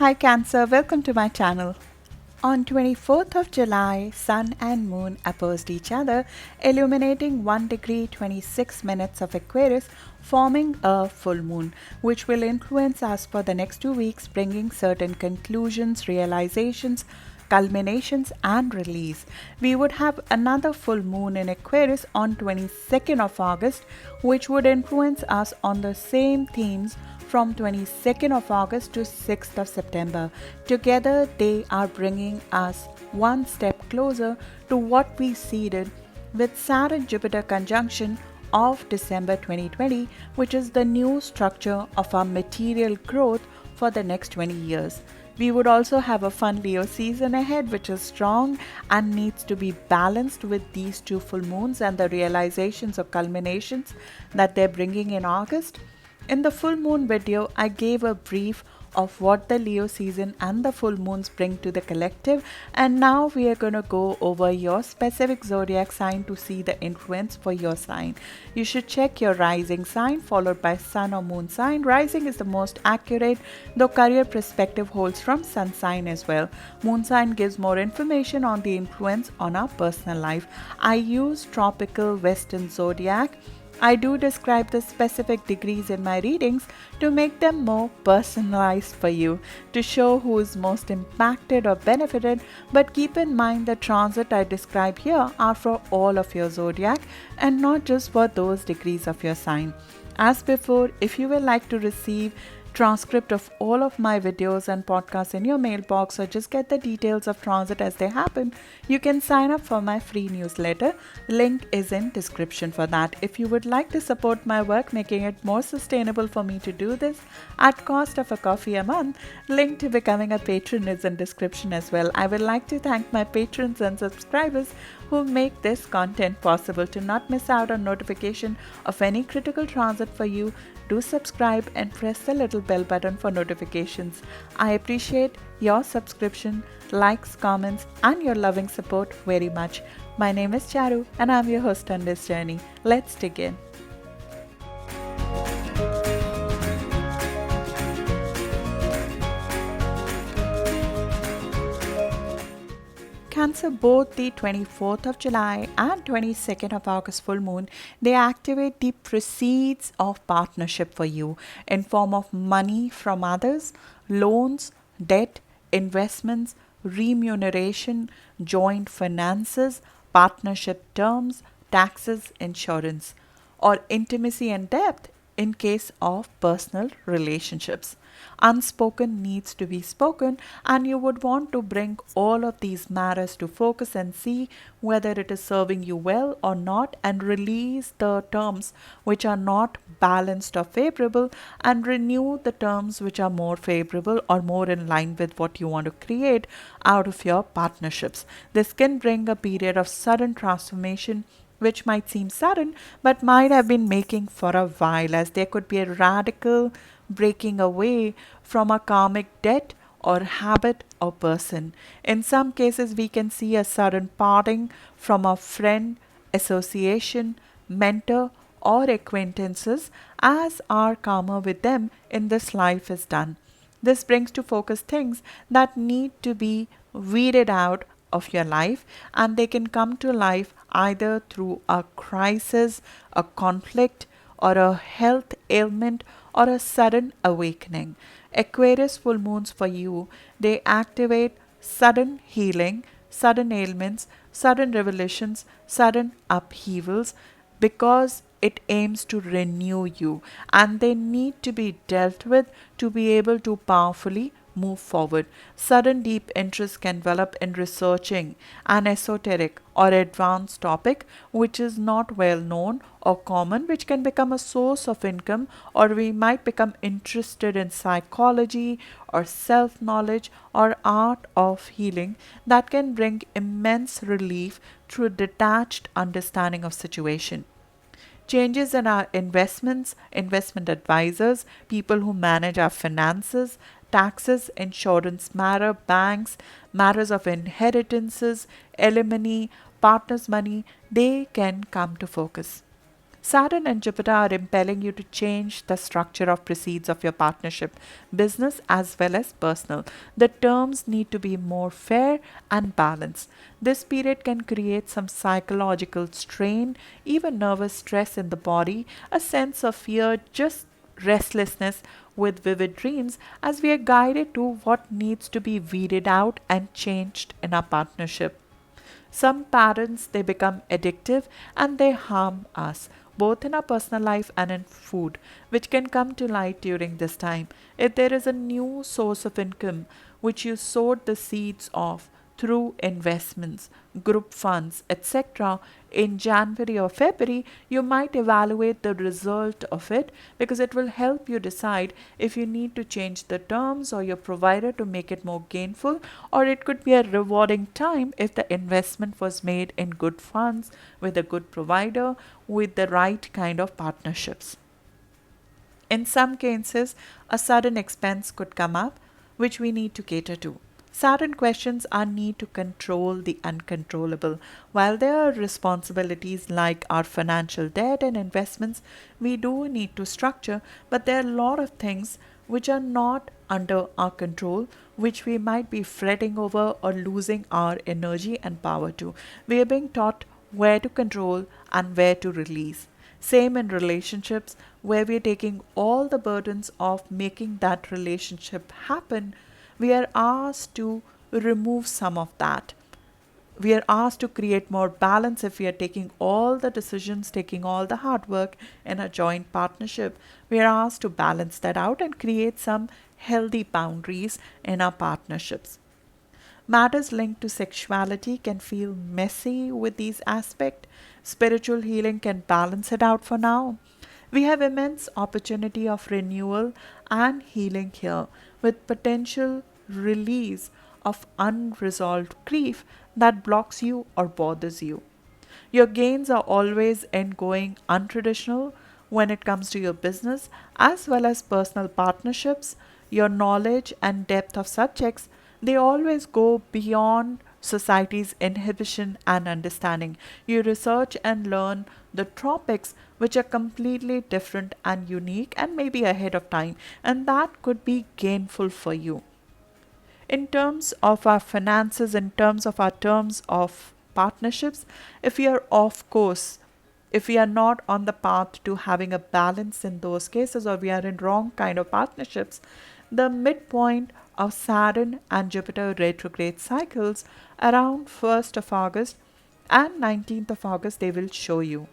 Hi Cancer, welcome to my channel. On 24th of July, Sun and Moon opposed each other, illuminating 1 degree 26 minutes of Aquarius, forming a full moon, which will influence us for the next 2 weeks, bringing certain conclusions, realizations, culminations and release. We would have another full moon in Aquarius on 22nd of August, which would influence us on the same themes from 22nd of August to 6th of September. Together, they are bringing us one step closer to what we seeded with Saturn Jupiter conjunction of December 2020, which is the new structure of our material growth for the next 20 years. We would also have a fun Leo season ahead, which is strong and needs to be balanced with these two full moons and the realizations or culminations that they're bringing in August. In the full moon video, I gave a brief of what the Leo season and the full moons bring to the collective, and now we are going to go over your specific zodiac sign to see the influence for your sign. You should check your rising sign followed by sun or moon sign. Rising is the most accurate, though career perspective holds from sun sign as well. Moon sign gives more information on the influence on our personal life. I use tropical western zodiac. I do describe the specific degrees in my readings to make them more personalized for you, to show who is most impacted or benefited, but keep in mind the transit I describe here are for all of your zodiac and not just for those degrees of your sign. As before, if you would like to receive transcript of all of my videos and podcasts in your mailbox or just get the details of transit as they happen, you can sign up for my free newsletter. Link is in description for that. If you would like to support my work, making it more sustainable for me to do this at cost of a coffee a month, link to becoming a patron is in description as well. I would like to thank my patrons and subscribers who make this content possible. To not miss out on notification of any critical transit for you, do subscribe and press the little bell button for notifications. I appreciate your subscription, likes, comments, and your loving support very much. My name is Charu and I'm your host on this journey. Let's dig in. Cancer, both the 24th of July and 22nd of August full moon, they activate the proceeds of partnership for you in form of money from others, loans, debt, investments, remuneration, joint finances, partnership terms, taxes, insurance, or intimacy and depth in case of personal relationships. Unspoken needs to be spoken, and you would want to bring all of these matters to focus and see whether it is serving you well or not, and release the terms which are not balanced or favorable and renew the terms which are more favorable or more in line with what you want to create out of your partnerships. This can bring a period of sudden transformation which might seem sudden but might have been making for a while, as there could be a radical breaking away from a karmic debt or habit or person. In some cases, we can see a sudden parting from a friend, association, mentor, or acquaintances as our karma with them in this life is done. This brings to focus things that need to be weeded out of your life, and they can come to life either through a crisis, a conflict, or a health ailment, or a sudden awakening. Aquarius full moons for you, they activate sudden healing, sudden ailments, sudden revelations, sudden upheavals, because it aims to renew you, and they need to be dealt with to be able to powerfully move forward. Sudden deep interest can develop in researching an esoteric or advanced topic which is not well known or common, which can become a source of income, or we might become interested in psychology or self knowledge or art of healing that can bring immense relief through detached understanding of situation. Changes in our investments, investment advisors, people who manage our finances, taxes, insurance matter, banks, matters of inheritances, alimony, partners' money, they can come to focus. Saturn and Jupiter are impelling you to change the structure of proceeds of your partnership, business as well as personal. The terms need to be more fair and balanced. This period can create some psychological strain, even nervous stress in the body, a sense of fear, just restlessness with vivid dreams, as we are guided to what needs to be weeded out and changed in our partnership. Some patterns they become addictive and they harm us, both in our personal life and in food, which can come to light during this time. If there is a new source of income which you sowed the seeds of through investments, group funds, etc., in January or February, you might evaluate the result of it, because it will help you decide if you need to change the terms or your provider to make it more gainful, or it could be a rewarding time if the investment was made in good funds with a good provider with the right kind of partnerships. In some cases, a sudden expense could come up which we need to cater to. Saturn questions our need to control the uncontrollable. While there are responsibilities like our financial debt and investments, we do need to structure, but there are a lot of things which are not under our control, which we might be fretting over or losing our energy and power to. We are being taught where to control and where to release. Same in relationships, where we are taking all the burdens of making that relationship happen. We are asked to remove some of that. We are asked to create more balance if we are taking all the decisions, taking all the hard work in a joint partnership. We are asked to balance that out and create some healthy boundaries in our partnerships. Matters linked to sexuality can feel messy with these aspects. Spiritual healing can balance it out for now. We have immense opportunity of renewal and healing here, with potential release of unresolved grief that blocks you or bothers you. Your gains are always in going untraditional when it comes to your business as well as personal partnerships. Your knowledge and depth of subjects, they always go beyond society's inhibition and understanding. You research and learn the topics which are completely different and unique and maybe ahead of time, and that could be gainful for you. In terms of our finances, in terms of our terms of partnerships, if we are off course, if we are not on the path to having a balance in those cases, or we are in wrong kind of partnerships, the midpoint of Saturn and Jupiter retrograde cycles around 1st of August and 19th of August, they will show you.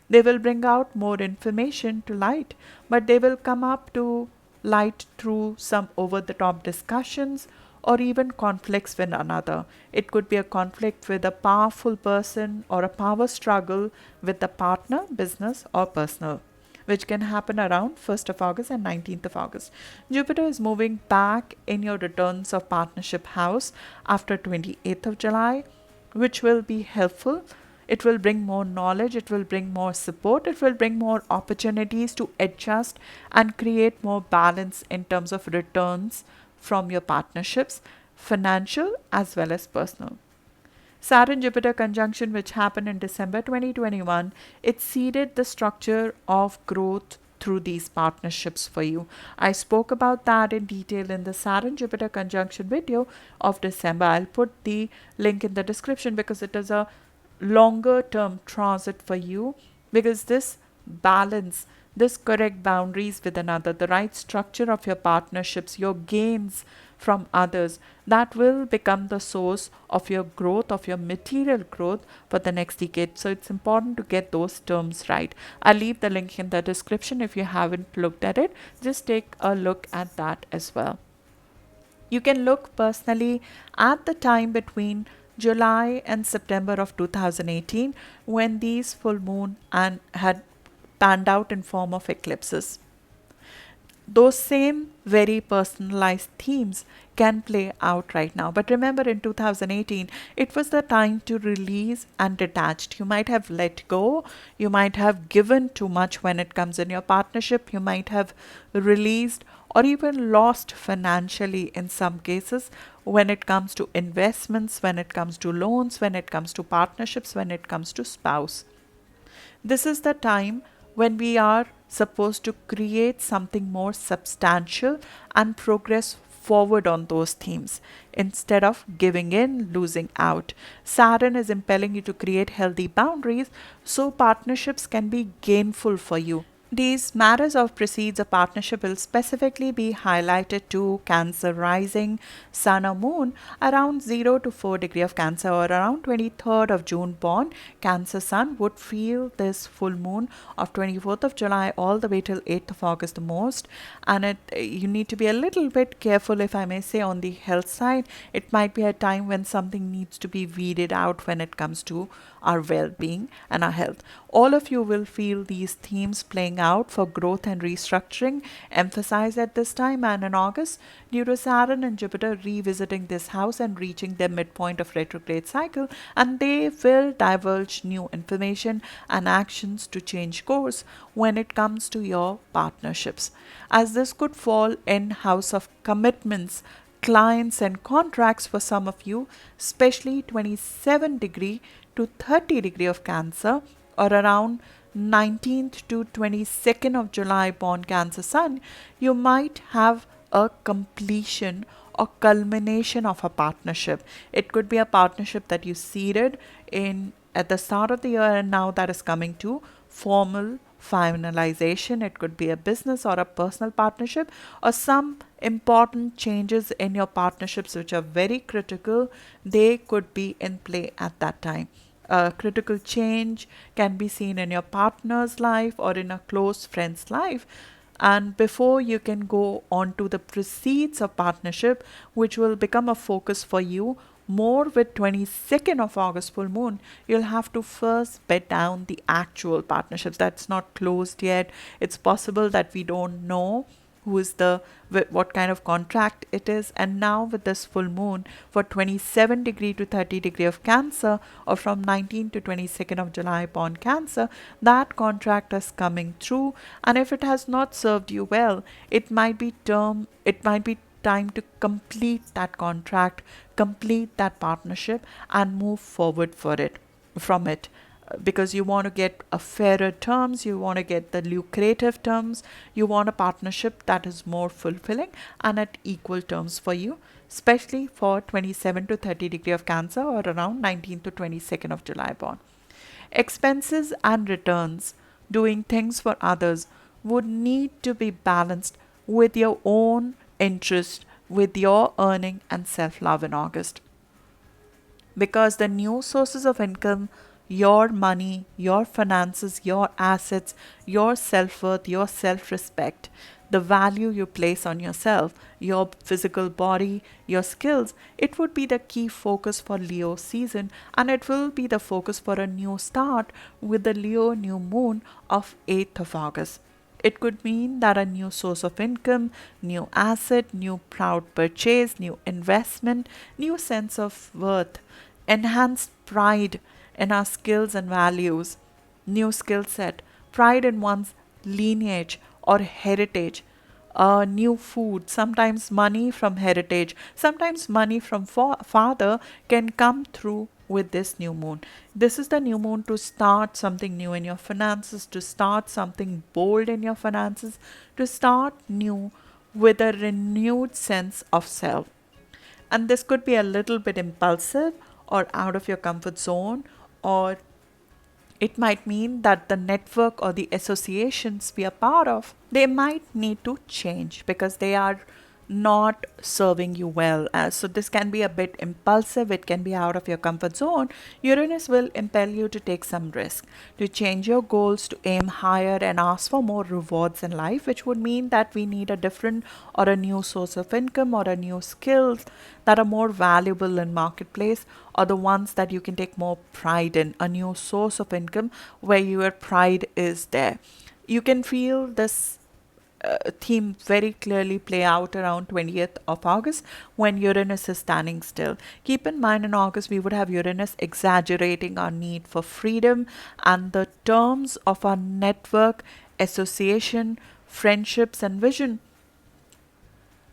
They will bring out more information to light, but they will come up to light through some over the top discussions or even conflicts with another. It could be a conflict with a powerful person or a power struggle with a partner, business or personal, which can happen around 1st of August and 19th of August. Jupiter is moving back in your returns of partnership house after 28th of July, which will be helpful. It will bring more knowledge, it will bring more support, it will bring more opportunities to adjust and create more balance in terms of returns from your partnerships, financial as well as personal. Saturn Jupiter conjunction, which happened in December 2021, it seeded the structure of growth through these partnerships for you. I spoke about that in detail in the Saturn Jupiter conjunction video of December. I'll put the link in the description because it is a longer term transit for you, because this balance, this correct boundaries with another, the right structure of your partnerships, your gains from others, that will become the source of your growth, of your material growth for the next decade. So it's important to get those terms right. I'll leave the link in the description. If you haven't looked at it, just take a look at that as well. You can look personally at the time between July and September of 2018 when these full moon and had panned out in form of eclipses. Those same very personalized themes can play out right now. But remember, in 2018, it was the time to release and detach. You might have let go. You might have given too much when it comes in your partnership. You might have released or even lost financially in some cases when it comes to investments, when it comes to loans, when it comes to partnerships, when it comes to spouse. This is the time when we are supposed to create something more substantial and progress forward on those themes instead of giving in, losing out. Saturn is impelling you to create healthy boundaries so partnerships can be gainful for you. These matters of precedes a partnership will specifically be highlighted to Cancer rising, Sun or Moon around 0 to 4 degree of Cancer or around 23rd of June born. Cancer Sun would feel this full moon of 24th of July all the way till 8th of August the most, and you need to be a little bit careful, if I may say, on the health side. It might be a time when something needs to be weeded out when it comes to our well-being and our health. All of you will feel these themes playing out for growth and restructuring emphasized at this time and in August due to Saturn and Jupiter revisiting this house and reaching their midpoint of retrograde cycle, and they will divulge new information and actions to change course when it comes to your partnerships, as this could fall in house of commitments, clients and contracts for some of you, especially 27 degree to 30 degree of Cancer or around 19th to 22nd of July born Cancer Sun. You might have a completion or culmination of a partnership. It could be a partnership that you seeded in at the start of the year and now that is coming to formal finalization. It could be a business or a personal partnership or some important changes in your partnerships which are very critical. They could be in play at that time. A critical change can be seen in your partner's life or in a close friend's life. And before you can go on to the proceeds of partnership, which will become a focus for you more with 22nd of August full moon, you'll have to first bed down the actual partnerships. That's not closed yet. It's possible that we don't know who is what kind of contract it is, and now with this full moon for 27 degree to 30 degree of Cancer or from 19 to 22nd of July born Cancer, that contract is coming through, and if it has not served you well, it might be time to complete that contract, complete that partnership and move forward from it, because you want to get a fairer terms, you want to get the lucrative terms, you want a partnership that is more fulfilling and at equal terms for you, especially for 27 to 30 degree of Cancer or around 19 to 22nd of July born. Expenses and returns, doing things for others, would need to be balanced with your own interest, with your earning and self-love in August, because the new sources of income, your money, your finances, your assets, your self-worth, your self-respect, the value you place on yourself, your physical body, your skills, it would be the key focus for Leo season, and it will be the focus for a new start with the Leo new moon of 8th of August. It could mean that a new source of income, new asset, new proud purchase, new investment, new sense of worth, enhanced pride in our skills and values, new skill set, pride in one's lineage or heritage, new food, sometimes money from heritage, sometimes money from father can come through with this new moon. This is the new moon to start something new in your finances, to start something bold in your finances, to start new with a renewed sense of self. And this could be a little bit impulsive or out of your comfort zone, or it might mean that the network or the associations we are part of, they might need to change because they are not serving you well. So this can be a bit impulsive, it can be out of your comfort zone. Uranus will impel you to take some risk, to change your goals, to aim higher and ask for more rewards in life, which would mean that we need a different or a new source of income or a new skills that are more valuable in marketplace, or the ones that you can take more pride in, a new source of income where your pride is there. You can feel this theme very clearly play out around 20th of August when Uranus is standing still. Keep in mind, in August we would have Uranus exaggerating our need for freedom, and the terms of our network, association, friendships and vision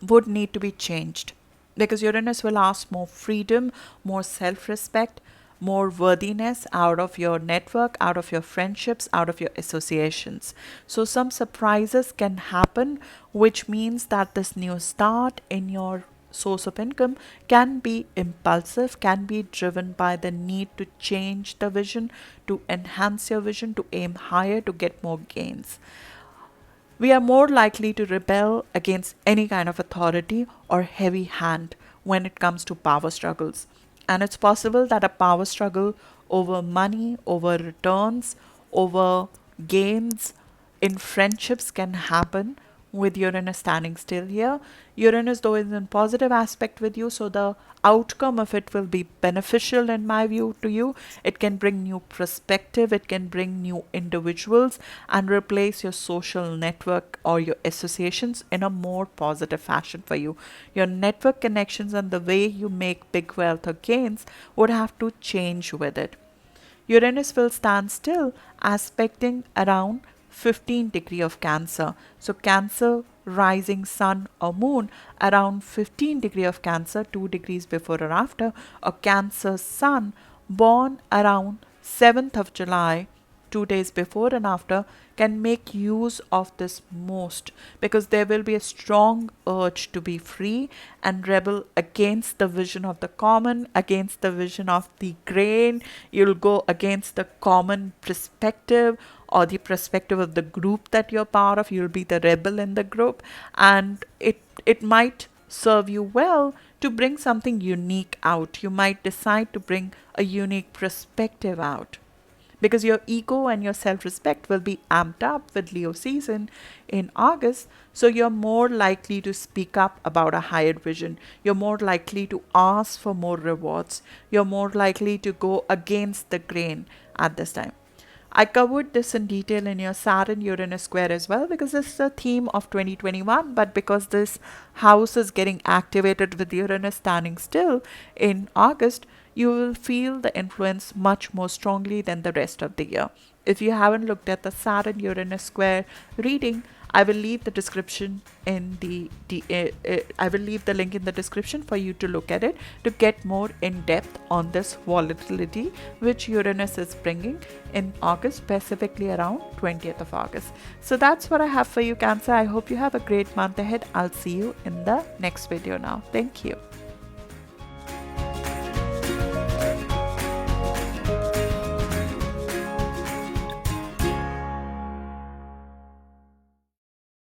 would need to be changed, because Uranus will ask more freedom, more self-respect, more worthiness out of your network, out of your friendships, out of your associations. So some surprises can happen, which means that this new start in your source of income can be impulsive, can be driven by the need to change the vision, to enhance your vision, to aim higher, to get more gains. We are more likely to rebel against any kind of authority or heavy hand when it comes to power struggles. And it's possible that a power struggle over money, over returns, over gains in friendships can happen with Uranus standing still here. Uranus, though, is in positive aspect with you, so the outcome of it will be beneficial in my view to you. It can bring new perspective, it can bring new individuals and replace your social network or your associations in a more positive fashion for you. Your network connections and the way you make big wealth or gains would have to change with it. Uranus will stand still aspecting around 15 degree of Cancer. So Cancer rising sun or moon around 15 degree of Cancer, 2 degrees before or after, or Cancer sun born around 7th of July, 2 days before and after, can make use of this most, because there will be a strong urge to be free and rebel against the vision of the common, against the vision of the grain. You'll go against the common perspective or the perspective of the group that you're part of. You'll be the rebel in the group, and it might serve you well to bring something unique out. You might decide to bring a unique perspective out, because your ego and your self-respect will be amped up with Leo season in August. So you're more likely to speak up about a higher vision. You're more likely to ask for more rewards. You're more likely to go against the grain at this time. I covered this in detail in your Saturn Uranus square as well, because this is a theme of 2021, but because this house is getting activated with Uranus standing still in August, you will feel the influence much more strongly than the rest of the year. If you haven't looked at the Saturn Uranus square reading, I will leave the description in I will leave the link in the description for you to look at it to get more in depth on this volatility which Uranus is bringing in August, specifically around 20th of August. So that's what I have for you, Cancer. I hope you have a great month ahead. I'll see you in the next video now. Thank you.